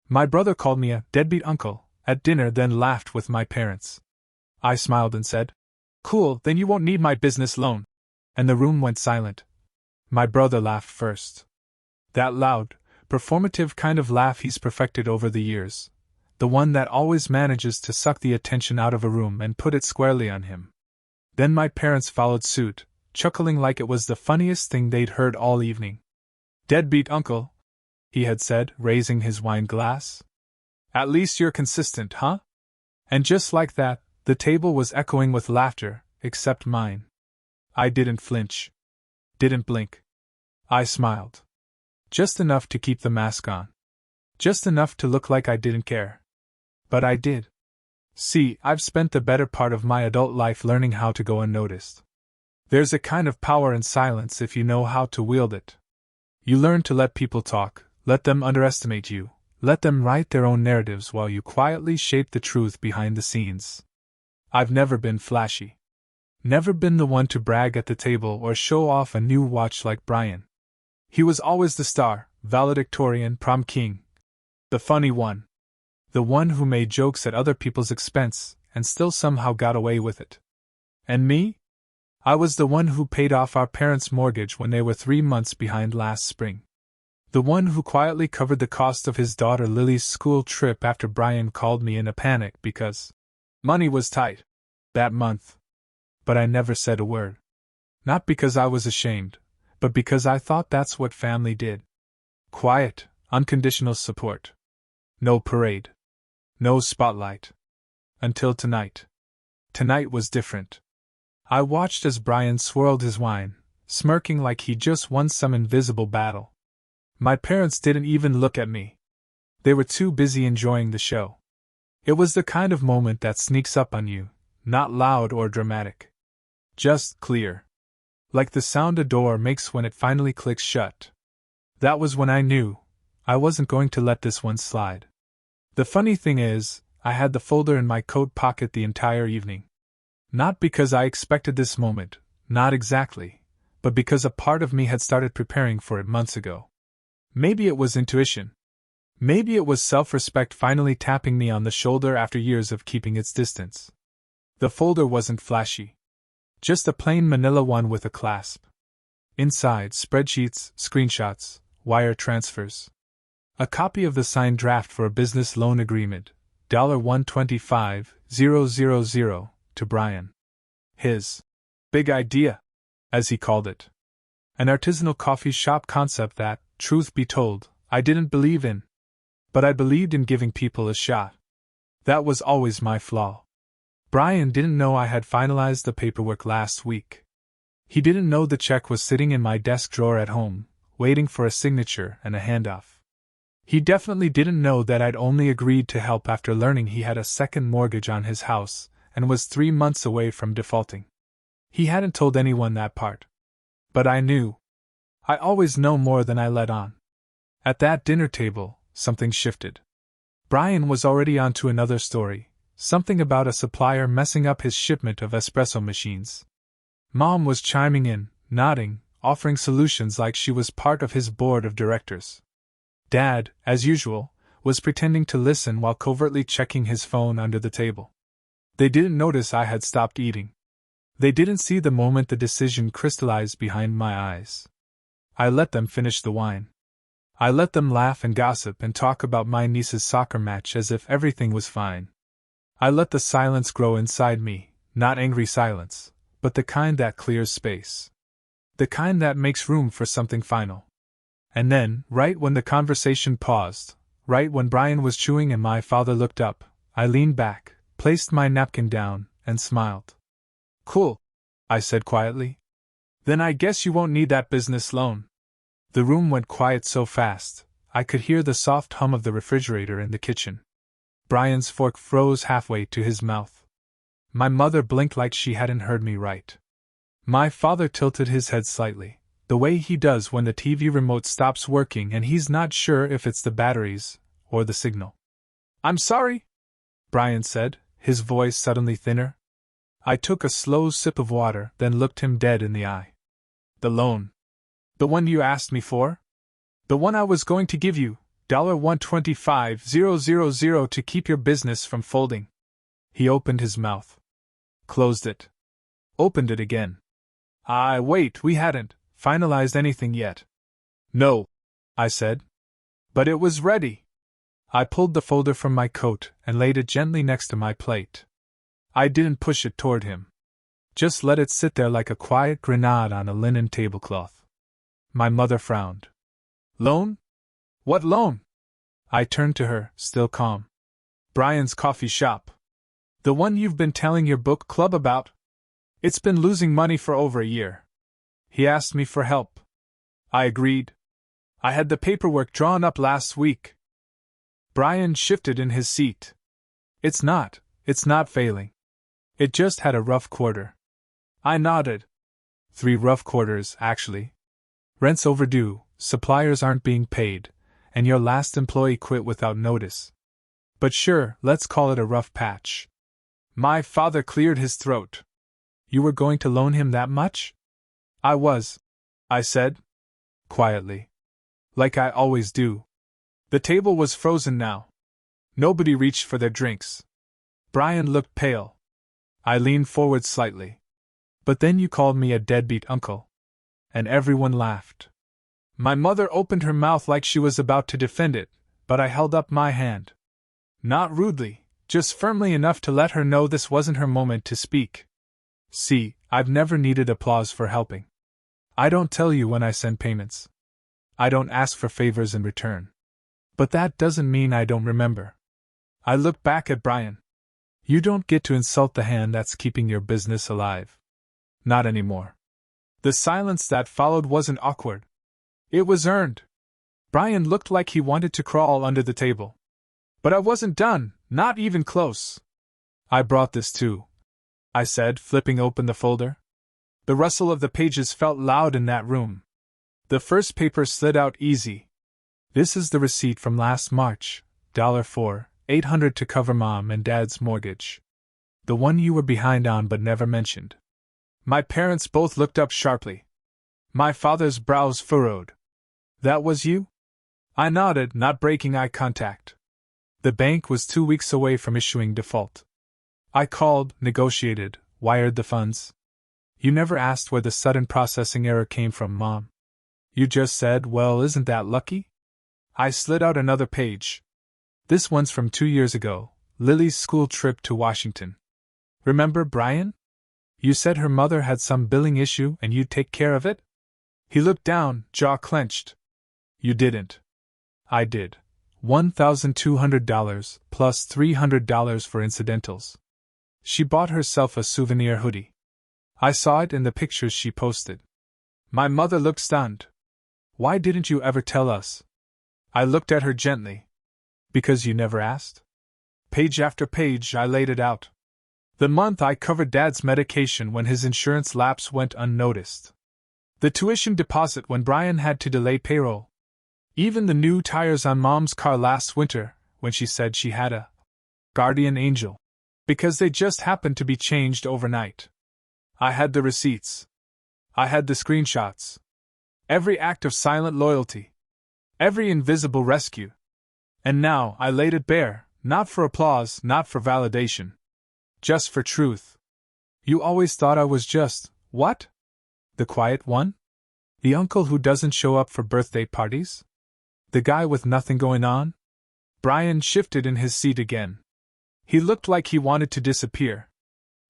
My brother called me a deadbeat uncle at dinner, then laughed with my parents. I smiled and said, "Cool, then you won't need my business loan." And the room went silent. My brother laughed first. That loud, performative kind of laugh he's perfected over the years. The one that always manages to suck the attention out of a room and put it squarely on him. Then my parents followed suit, chuckling like it was the funniest thing they'd heard all evening. "Deadbeat uncle," he had said, raising his wine glass. "At least you're consistent, huh?" And just like that, the table was echoing with laughter, except mine. I didn't flinch. Didn't blink. I smiled. Just enough to keep the mask on. Just enough to look like I didn't care. But I did. See, I've spent the better part of my adult life learning how to go unnoticed. There's a kind of power in silence if you know how to wield it. You learn to let people talk, let them underestimate you, let them write their own narratives while you quietly shape the truth behind the scenes. I've never been flashy. Never been the one to brag at the table or show off a new watch like Brian. He was always the star, valedictorian, prom king. The funny one. The one who made jokes at other people's expense and still somehow got away with it. And me? I was the one who paid off our parents' mortgage when they were 3 months behind last spring. The one who quietly covered the cost of his daughter Lily's school trip after Brian called me in a panic because money was tight that month. But I never said a word. Not because I was ashamed, but because I thought that's what family did. Quiet, unconditional support. No parade. No spotlight. Until tonight. Tonight was different. I watched as Brian swirled his wine, smirking like he just won some invisible battle. My parents didn't even look at me. They were too busy enjoying the show. It was the kind of moment that sneaks up on you, not loud or dramatic. Just clear. Like the sound a door makes when it finally clicks shut. That was when I knew I wasn't going to let this one slide. The funny thing is, I had the folder in my coat pocket the entire evening. Not because I expected this moment, not exactly, but because a part of me had started preparing for it months ago. Maybe it was intuition. Maybe it was self-respect finally tapping me on the shoulder after years of keeping its distance. The folder wasn't flashy. Just a plain manila one with a clasp. Inside, spreadsheets, screenshots, wire transfers. A copy of the signed draft for a business loan agreement, $125,000, to Brian. His big idea, as he called it. An artisanal coffee shop concept that, truth be told, I didn't believe in. But I believed in giving people a shot. That was always my flaw. Brian didn't know I had finalized the paperwork last week. He didn't know the check was sitting in my desk drawer at home, waiting for a signature and a handoff. He definitely didn't know that I'd only agreed to help after learning he had a second mortgage on his house and was 3 months away from defaulting. He hadn't told anyone that part. But I knew. I always know more than I let on. At that dinner table, something shifted. Brian was already on to another story. Something about a supplier messing up his shipment of espresso machines. Mom was chiming in, nodding, offering solutions like she was part of his board of directors. Dad, as usual, was pretending to listen while covertly checking his phone under the table. They didn't notice I had stopped eating. They didn't see the moment the decision crystallized behind my eyes. I let them finish the wine. I let them laugh and gossip and talk about my niece's soccer match as if everything was fine. I let the silence grow inside me, not angry silence, but the kind that clears space. The kind that makes room for something final. And then, right when the conversation paused, right when Brian was chewing and my father looked up, I leaned back, placed my napkin down, and smiled. "Cool," I said quietly. "Then I guess you won't need that business loan." The room went quiet so fast, I could hear the soft hum of the refrigerator in the kitchen. Brian's fork froze halfway to his mouth. My mother blinked like she hadn't heard me right. My father tilted his head slightly, the way he does when the TV remote stops working and he's not sure if it's the batteries or the signal. "I'm sorry," Brian said, his voice suddenly thinner. I took a slow sip of water, then looked him dead in the eye. "The loan. The one you asked me for? The one I was going to give you, $125,000 to keep your business from folding. He opened his mouth. Closed it. Opened it again. Wait, we hadn't finalized anything yet. No, I said. But it was ready. I pulled the folder from my coat and laid it gently next to my plate. I didn't push it toward him. Just let it sit there like a quiet grenade on a linen tablecloth. My mother frowned. Loan? What loan? I turned to her, still calm. Brian's coffee shop. The one you've been telling your book club about? It's been losing money for over a year. He asked me for help. I agreed. I had the paperwork drawn up last week. Brian shifted in his seat. It's not failing. It just had a rough quarter. I nodded. 3 rough quarters, actually. Rent's overdue, suppliers aren't being paid, and your last employee quit without notice. But sure, let's call it a rough patch. My father cleared his throat. You were going to loan him that much? I was, I said. Quietly. Like I always do. The table was frozen now. Nobody reached for their drinks. Brian looked pale. I leaned forward slightly. But then you called me a deadbeat uncle. And everyone laughed. My mother opened her mouth like she was about to defend it, but I held up my hand. Not rudely, just firmly enough to let her know this wasn't her moment to speak. See, I've never needed applause for helping. I don't tell you when I send payments. I don't ask for favors in return. But that doesn't mean I don't remember. I looked back at Brian. You don't get to insult the hand that's keeping your business alive. Not anymore. The silence that followed wasn't awkward. It was earned. Brian looked like he wanted to crawl under the table. But I wasn't done, not even close. I brought this too, I said, flipping open the folder. The rustle of the pages felt loud in that room. The first paper slid out easy. This is the receipt from last March, $4, $800 to cover Mom and Dad's mortgage. The one you were behind on but never mentioned. My parents both looked up sharply. My father's brows furrowed. That was you? I nodded, not breaking eye contact. The bank was 2 weeks away from issuing default. I called, negotiated, wired the funds. You never asked where the sudden processing error came from, Mom. You just said, well, isn't that lucky? I slid out another page. This one's from 2 years ago, Lily's school trip to Washington. Remember Brian? You said her mother had some billing issue and you'd take care of it? He looked down, jaw clenched. You didn't. I did. $1,200 plus $300 for incidentals. She bought herself a souvenir hoodie. I saw it in the pictures she posted. My mother looked stunned. Why didn't you ever tell us? I looked at her gently. Because you never asked? Page after page, I laid it out. The month I covered Dad's medication when his insurance lapse went unnoticed. The tuition deposit when Brian had to delay payroll. Even the new tires on Mom's car last winter, when she said she had a guardian angel. Because they just happened to be changed overnight. I had the receipts. I had the screenshots. Every act of silent loyalty. Every invisible rescue. And now I laid it bare, not for applause, not for validation. Just for truth. You always thought I was just, what? The quiet one? The uncle who doesn't show up for birthday parties? The guy with nothing going on? Brian shifted in his seat again. He looked like he wanted to disappear.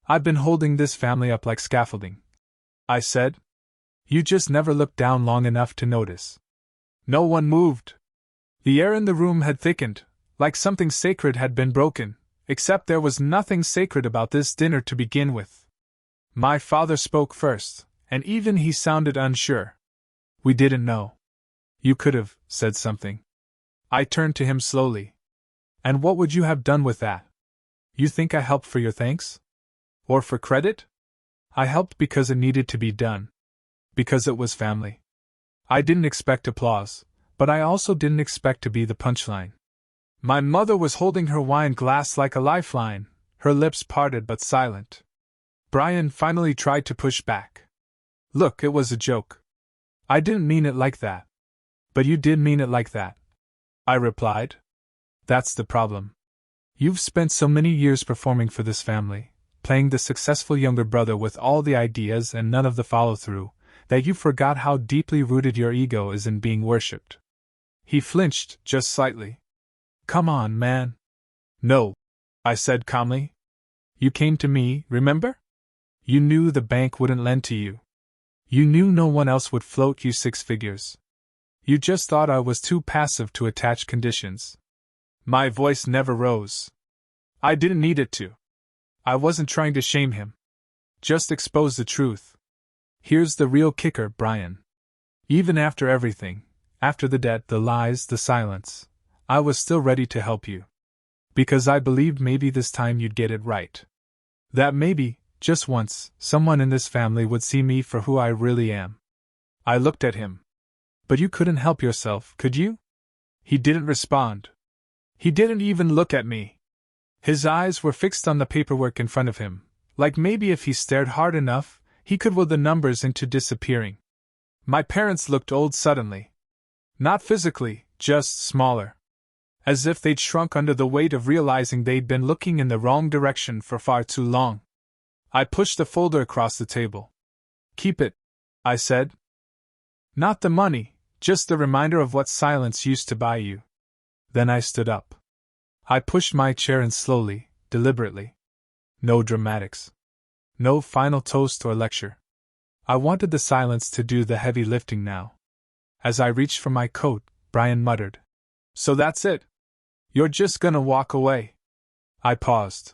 I've been holding this family up like scaffolding, I said. You just never looked down long enough to notice. No one moved. The air in the room had thickened, like something sacred had been broken, except there was nothing sacred about this dinner to begin with. My father spoke first, and even he sounded unsure. We didn't know. You could have said something. I turned to him slowly. And what would you have done with that? You think I helped for your thanks? Or for credit? I helped because it needed to be done. Because it was family. I didn't expect applause, but I also didn't expect to be the punchline. My mother was holding her wine glass like a lifeline, her lips parted but silent. Brian finally tried to push back. Look, it was a joke. I didn't mean it like that. But you did mean it like that. I replied. That's the problem. You've spent so many years performing for this family, playing the successful younger brother with all the ideas and none of the follow-through, that you forgot how deeply rooted your ego is in being worshipped. He flinched, just slightly. Come on, man. No, I said calmly. You came to me, remember? You knew the bank wouldn't lend to you. You knew no one else would float you 6 figures. You just thought I was too passive to attach conditions. My voice never rose. I didn't need it to. I wasn't trying to shame him. Just expose the truth. Here's the real kicker, Brian. Even after everything, after the debt, the lies, the silence, I was still ready to help you. Because I believed maybe this time you'd get it right. That maybe, just once, someone in this family would see me for who I really am. I looked at him. But you couldn't help yourself, could you? He didn't respond. He didn't even look at me. His eyes were fixed on the paperwork in front of him, like maybe if he stared hard enough, he could will the numbers into disappearing. My parents looked old suddenly. Not physically, just smaller. As if they'd shrunk under the weight of realizing they'd been looking in the wrong direction for far too long. I pushed the folder across the table. Keep it, I said. Not the money, just the reminder of what silence used to buy you. Then I stood up. I pushed my chair in slowly, deliberately. No dramatics. No final toast or lecture. I wanted the silence to do the heavy lifting now. As I reached for my coat, Brian muttered. So that's it? You're just gonna walk away? I paused.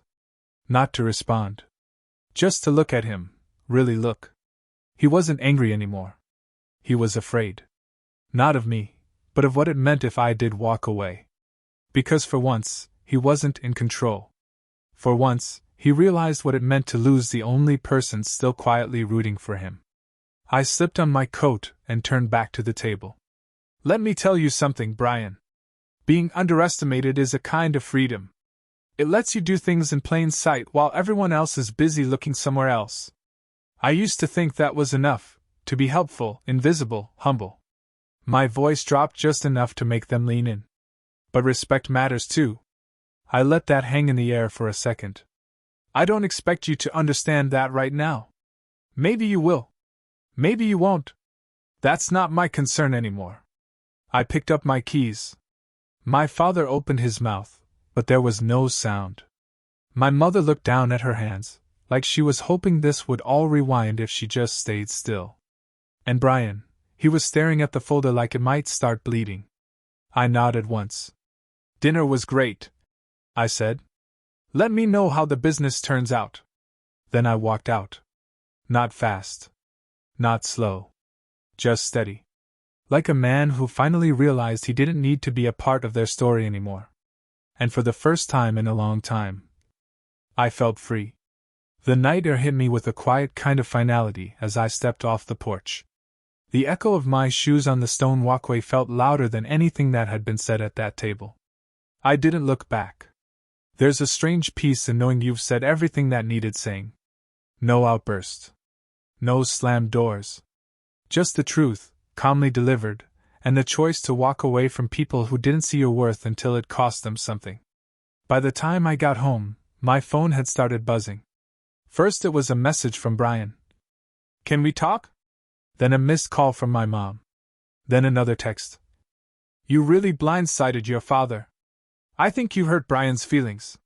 Not to respond. Just to look at him, really look. He wasn't angry anymore. He was afraid. Not of me, but of what it meant if I did walk away. Because for once, he wasn't in control. For once, he realized what it meant to lose the only person still quietly rooting for him. I slipped on my coat and turned back to the table. Let me tell you something, Brian. Being underestimated is a kind of freedom. It lets you do things in plain sight while everyone else is busy looking somewhere else. I used to think that was enough, to be helpful, invisible, humble. My voice dropped just enough to make them lean in. But respect matters too. I let that hang in the air for a second. I don't expect you to understand that right now. Maybe you will. Maybe you won't. That's not my concern anymore. I picked up my keys. My father opened his mouth, but there was no sound. My mother looked down at her hands, like she was hoping this would all rewind if she just stayed still. And Brian, he was staring at the folder like it might start bleeding. I nodded once. Dinner was great, I said. Let me know how the business turns out. Then I walked out. Not fast. Not slow. Just steady. Like a man who finally realized he didn't need to be a part of their story anymore. And for the first time in a long time, I felt free. The night air hit me with a quiet kind of finality as I stepped off the porch. The echo of my shoes on the stone walkway felt louder than anything that had been said at that table. I didn't look back. There's a strange peace in knowing you've said everything that needed saying. No outburst. No slammed doors. Just the truth, calmly delivered, and the choice to walk away from people who didn't see your worth until it cost them something. By the time I got home, my phone had started buzzing. First it was a message from Brian. Can we talk? Then a missed call from my mom. Then another text. You really blindsided your father. I think you hurt Brian's feelings.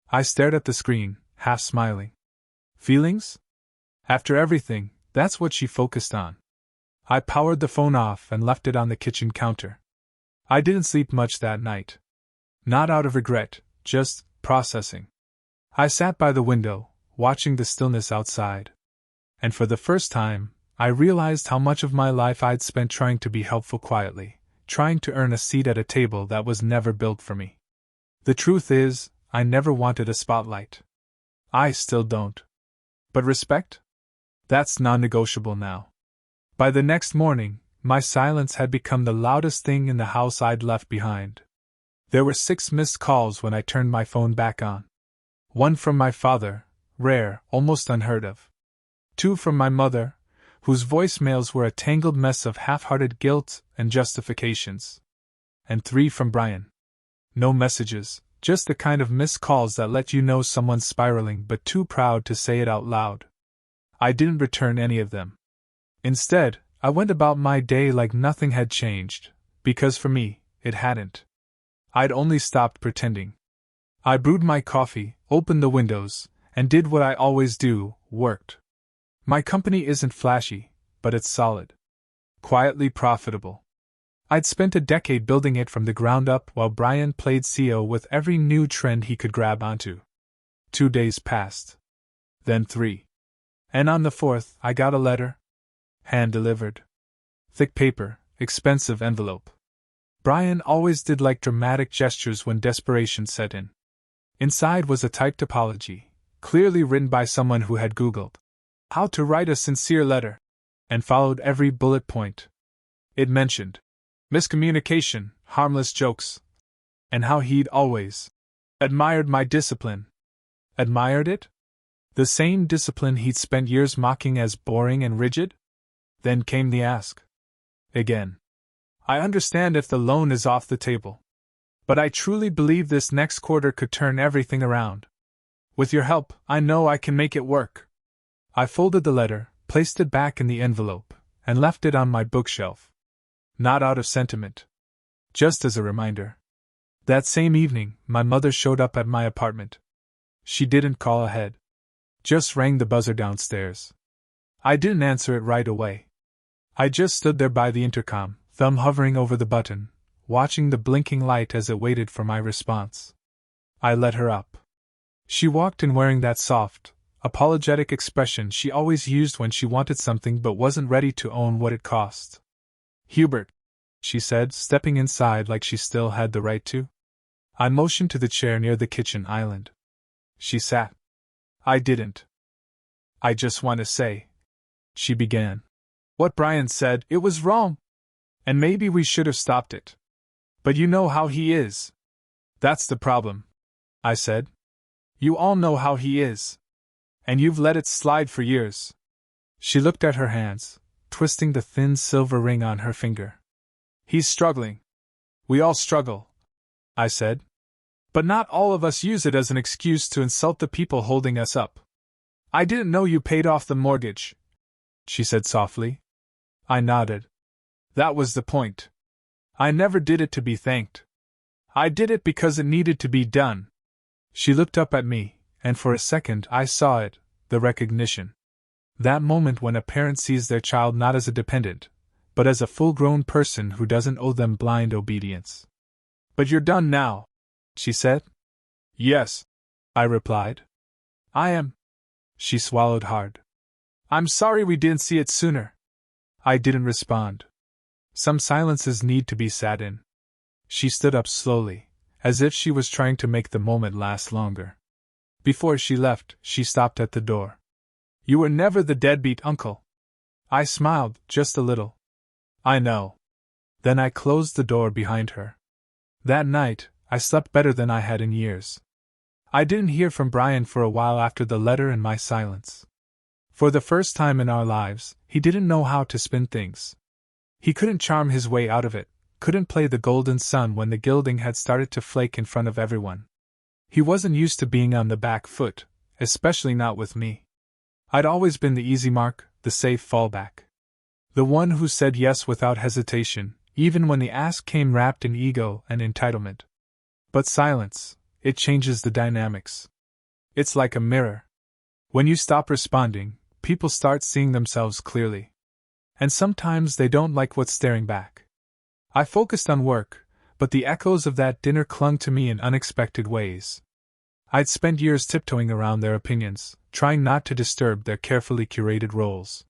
I stared at the screen, half smiling. Feelings? After everything, that's what she focused on. I powered the phone off and left it on the kitchen counter. I didn't sleep much that night. Not out of regret, just processing. I sat by the window, watching the stillness outside. And for the first time, I realized how much of my life I'd spent trying to be helpful quietly, trying to earn a seat at a table that was never built for me. The truth is, I never wanted a spotlight. I still don't. But respect? That's non-negotiable now. By the next morning, my silence had become the loudest thing in the house I'd left behind. There were 6 missed calls when I turned my phone back on. 1 from my father, rare, almost unheard of. 2 from my mother, whose voicemails were a tangled mess of half-hearted guilt and justifications. and 3 from Brian. No messages, just the kind of missed calls that let you know someone's spiraling but too proud to say it out loud. I didn't return any of them. Instead, I went about my day like nothing had changed, because for me, it hadn't. I'd only stopped pretending. I brewed my coffee, opened the windows, and did what I always do, worked. My company isn't flashy, but it's solid. Quietly profitable. I'd spent a decade building it from the ground up while Brian played CEO with every new trend he could grab onto. 2 days passed. Then 3. And on the 4th, I got a letter. Hand-delivered. Thick paper, expensive envelope. Brian always did like dramatic gestures when desperation set in. Inside was a typed apology, clearly written by someone who had Googled how to write a sincere letter, and followed every bullet point. It mentioned miscommunication, harmless jokes, and how he'd always admired my discipline. Admired it? The same discipline he'd spent years mocking as boring and rigid? Then came the ask. Again. I understand if the loan is off the table. But I truly believe this next quarter could turn everything around. With your help, I know I can make it work. I folded the letter, placed it back in the envelope, and left it on my bookshelf. Not out of sentiment. Just as a reminder. That same evening, my mother showed up at my apartment. She didn't call ahead. Just rang the buzzer downstairs. I didn't answer it right away. I just stood there by the intercom, thumb hovering over the button, watching the blinking light as it waited for my response. I let her up. She walked in wearing that soft, apologetic expression she always used when she wanted something but wasn't ready to own what it cost. "Hubert," she said, stepping inside like she still had the right to. I motioned to the chair near the kitchen island. She sat. I didn't. "I just want to say," she began. "What Brian said, it was wrong. And maybe we should have stopped it. But you know how he is." "That's the problem," I said. "You all know how he is. And you've let it slide for years." She looked at her hands, twisting the thin silver ring on her finger. "He's struggling. We all struggle," I said. "But not all of us use it as an excuse to insult the people holding us up." "I didn't know you paid off the mortgage," she said softly. I nodded. "That was the point. I never did it to be thanked. I did it because it needed to be done." She looked up at me, and for a second I saw it, the recognition. That moment when a parent sees their child not as a dependent, but as a full-grown person who doesn't owe them blind obedience. "But you're done now," she said. "Yes," I replied. "I am." She swallowed hard. "I'm sorry we didn't see it sooner." I didn't respond. Some silences need to be sat in. She stood up slowly, as if she was trying to make the moment last longer. Before she left, she stopped at the door. "You were never the deadbeat uncle." I smiled, just a little. "I know." Then I closed the door behind her. That night, I slept better than I had in years. I didn't hear from Brian for a while after the letter and my silence. For the first time in our lives, he didn't know how to spin things. He couldn't charm his way out of it, couldn't play the golden sun when the gilding had started to flake in front of everyone. He wasn't used to being on the back foot, especially not with me. I'd always been the easy mark, the safe fallback. The one who said yes without hesitation, even when the ask came wrapped in ego and entitlement. But silence, it changes the dynamics. It's like a mirror. When you stop responding, people start seeing themselves clearly. And sometimes they don't like what's staring back. I focused on work, but the echoes of that dinner clung to me in unexpected ways. I'd spent years tiptoeing around their opinions, trying not to disturb their carefully curated roles.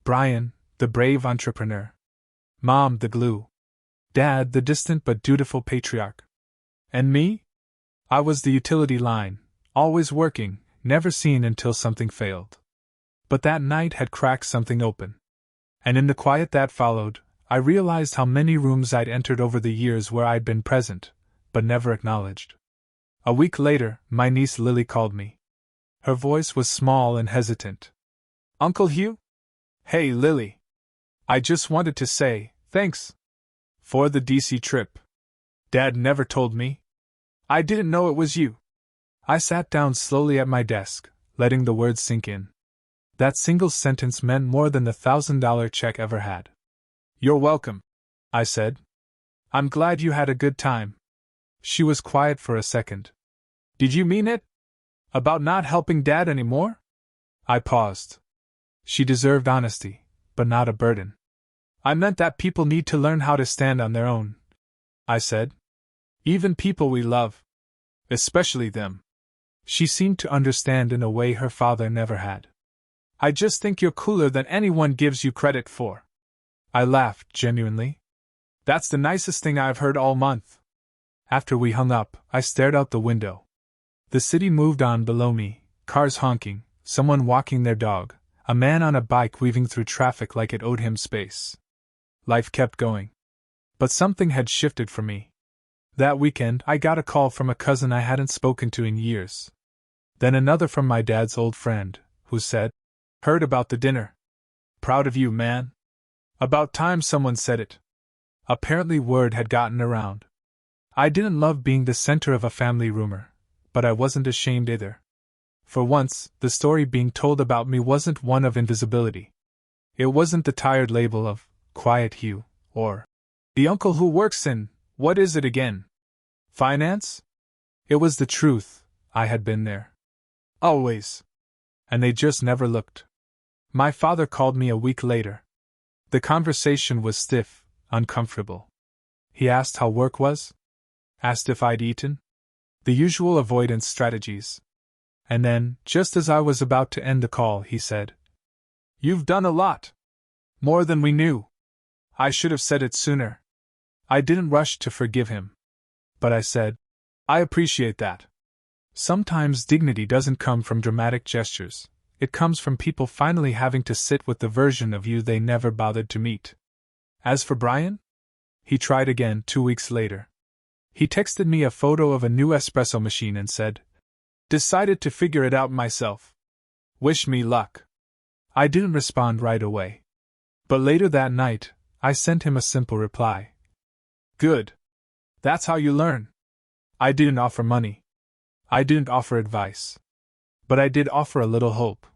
Brian, the brave entrepreneur. Mom, the glue. Dad, the distant but dutiful patriarch. And me? I was the utility line, always working, never seen until something failed. But that night had cracked something open. And in the quiet that followed, I realized how many rooms I'd entered over the years where I'd been present, but never acknowledged. A week later, my niece Lily called me. Her voice was small and hesitant. "Uncle Hugh? Hey, Lily. I just wanted to say, thanks. For the DC trip. Dad never told me. I didn't know it was you. I sat down slowly at my desk, letting the words sink in. That single sentence meant more than the $1,000 check ever had. You're welcome, I said. I'm glad you had a good time. She was quiet for a second. Did you mean it? About not helping Dad anymore? I paused. She deserved honesty, but not a burden. I meant that people need to learn how to stand on their own, I said. Even people we love. Especially them. She seemed to understand in a way her father never had. I just think you're cooler than anyone gives you credit for. I laughed genuinely. That's the nicest thing I've heard all month. After we hung up, I stared out the window. The city moved on below me, cars honking, someone walking their dog, a man on a bike weaving through traffic like it owed him space. Life kept going. But something had shifted for me. That weekend, I got a call from a cousin I hadn't spoken to in years. Then another from my dad's old friend, who said, "Heard about the dinner. Proud of you, man. About time someone said it." Apparently word had gotten around. I didn't love being the center of a family rumor, but I wasn't ashamed either. For once, the story being told about me wasn't one of invisibility. It wasn't the tired label of Quiet Hugh, or the uncle who works in, what is it again? Finance? It was the truth. I had been there. Always. And they just never looked. My father called me a week later. The conversation was stiff, uncomfortable. He asked how work was? Asked if I'd eaten? The usual avoidance strategies. And then, just as I was about to end the call, he said, "You've done a lot. More than we knew." I should have said it sooner. I didn't rush to forgive him. But I said, "I appreciate that." Sometimes dignity doesn't come from dramatic gestures. It comes from people finally having to sit with the version of you they never bothered to meet. As for Brian? He tried again 2 weeks later. He texted me a photo of a new espresso machine and said, "Decided to figure it out myself. Wish me luck." I didn't respond right away. But later that night, I sent him a simple reply. "Good. That's how you learn." I didn't offer money. I didn't offer advice. But I did offer a little hope,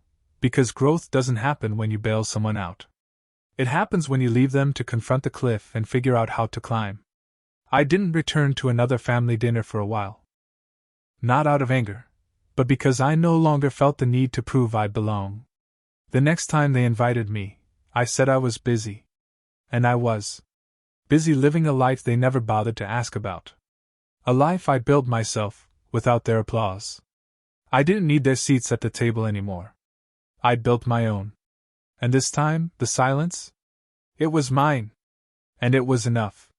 because growth doesn't happen when you bail someone out. It happens when you leave them to confront the cliff and figure out how to climb. I didn't return to another family dinner for a while. Not out of anger, but because I no longer felt the need to prove I belong. The next time they invited me, I said I was busy. And I was. Busy living a life they never bothered to ask about. A life I built myself, without their applause. I didn't need their seats at the table anymore. I'd built my own. And this time, the silence? It was mine. And it was enough.